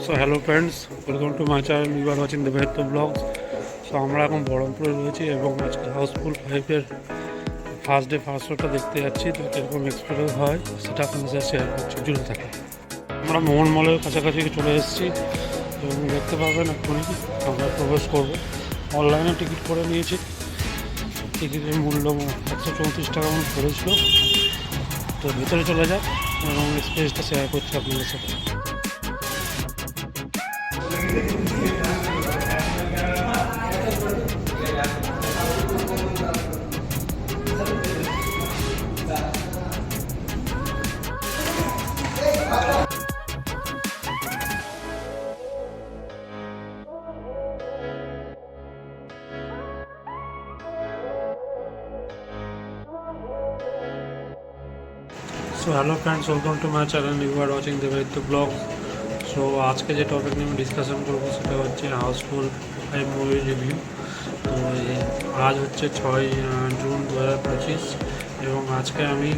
So hello friends, welcome to my channel. You are watching Debaditya blogs. So আমরা এখন বহরমপুরে রয়েছি এবং আজকে হাউসফুল 5-এর ফার্স্ট ডে ফার্স্ট শোটা দেখতে যাচ্ছি। তো কীরকম এক্সপিরিয়েন্স হয় সেটা আপনাদের সাথে শেয়ার করছি, জুড়ে থাকে। আমরা মোহন মলের কাছাকাছি চলে এসেছি এবং দেখতে পাবেন এখনই আমরা প্রবেশ করব। অনলাইনে টিকিট করে নিয়েছি। টিকিটের মূল্য 134 টাকা মতো পড়েছিল। তো ভিতরে চলে যাক এবং এক্সপিরিয়েন্সটা শেয়ার করছি আপনাদের সাথে। So hello friends, welcome to my channel. You are watching Debaditya blog. So আজকে যে টপিক নিয়ে আমি ডিসকাশন করবো সেটা হচ্ছে হাউসফুল 5 মুভি রিভিউ। তো আজ হচ্ছে 6 জুন 2025 এবং আজকে আমি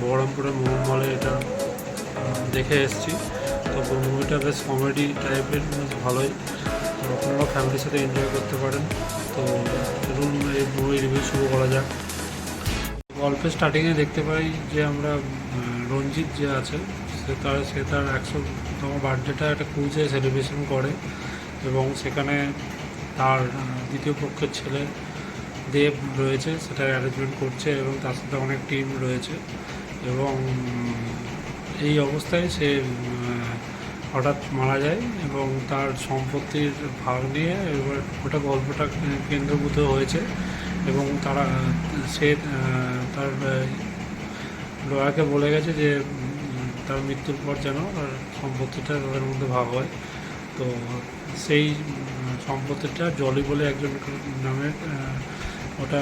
বহরমপুরের মোহন মলে এটা দেখে এসেছি। তো মুভিটা বেশ কমেডি টাইপের, বেশ ভালোই। তো আপনারাও ফ্যামিলির সাথে এনজয় করতে পারেন। তো চলুন এই মুভি রিভিউ শুরু করা যাক। গল্পের স্টার্টিংয়ে দেখতে পাই যে আমরা রঞ্জিত যে আছে সে তার 100তম বার্থডেটা একটা ক্রুজে সেলিব্রেশন করে এবং সেখানে তার দ্বিতীয় পক্ষের ছেলে দেব রয়েছে, সেটা অ্যারেঞ্জমেন্ট করছে এবং তার সাথে অনেক টিম রয়েছে। এবং এই অবস্থায় সে হঠাৎ মারা যায় এবং তার সম্পত্তির ভাগ নিয়ে এবার ওটা গল্পটা কেন্দ্রভূত হয়েছে। এবং সে তার লয়ারকে বলে গেছে যে তার মৃত্যুর পর যেন তার সম্পত্তিটা তাদের মধ্যে ভাগ হয়। তো সেই সম্পত্তিটা জলি বলে একজন নামের ওটা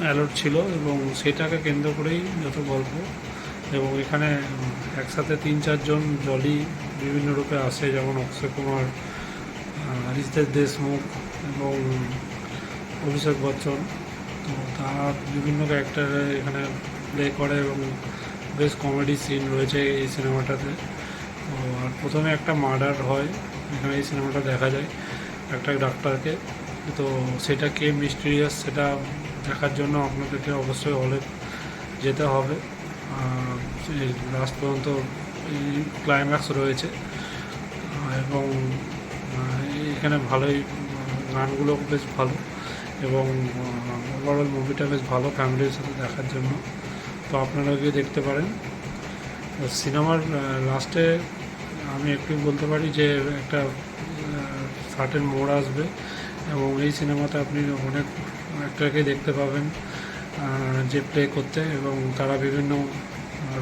অ্যালট ছিল এবং সেটাকে কেন্দ্র করেই যত গল্প। এবং এখানে একসাথে 3-4 জন জলি বিভিন্ন রূপে আসে, যেমন অক্ষয় কুমার, রিতেশ দেশমুখ এবং অভিষেক বচ্চন। তো তারা বিভিন্ন ক্যারেক্টারে এখানে প্লে করে এবং বেশ কমেডি সিন রয়েছে এই সিনেমাটাতে। তো আর প্রথমে একটা মার্ডার হয় এখানে এই সিনেমাটা দেখা যায় একটা ডাক্তারকে। তো সেটা কে মিস্টিরিয়াস সেটা দেখার জন্য আপনাদেরকে অবশ্যই হলে যেতে হবে। লাস্ট পর্যন্ত ক্লাইম্যাক্স রয়েছে এবং এখানে ভালোই গানগুলো বেশ ভালো এবং ওভারঅল মুভিটা বেশ ভালো ফ্যামিলির সাথে দেখার জন্য। তো আপনারা গিয়ে দেখতে পারেন। সিনেমার লাস্টে আমি একটু বলতে পারি যে একটা সার্টেন মোড় আসবে এবং এই সিনেমাতে আপনি অনেক অ্যাক্টরকে দেখতে পাবেন যে প্লে করতে এবং তারা বিভিন্ন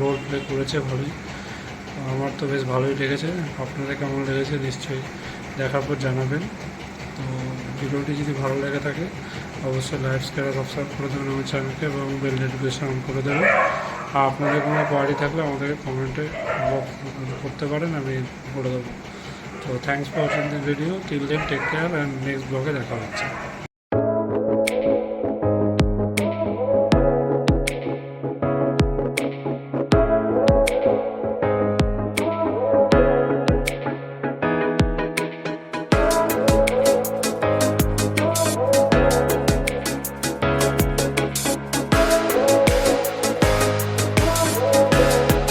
রোল প্লে করেছে ভালোই। আমার তো বেশ ভালোই লেগেছে। আপনাদের কেমন লেগেছে নিশ্চয়ই দেখার পর জানাবেন। তো ভিডিওটি যদি ভালো লেগে থাকে অবশ্যই লাইক শেয়ার সাবস্ক্রাইব করে দেবেন আমার চ্যানেলকে এবং বেল নোটিফিকেশন অন করে দেবেন। আর আপনাদের কোনো কোয়ারি থাকলে আমাদেরকে কমেন্টে করতে পারেন, আমি বলে দেবো। তো thanks for watching this video. Till then take care and next ব্লগে দেখা হচ্ছে।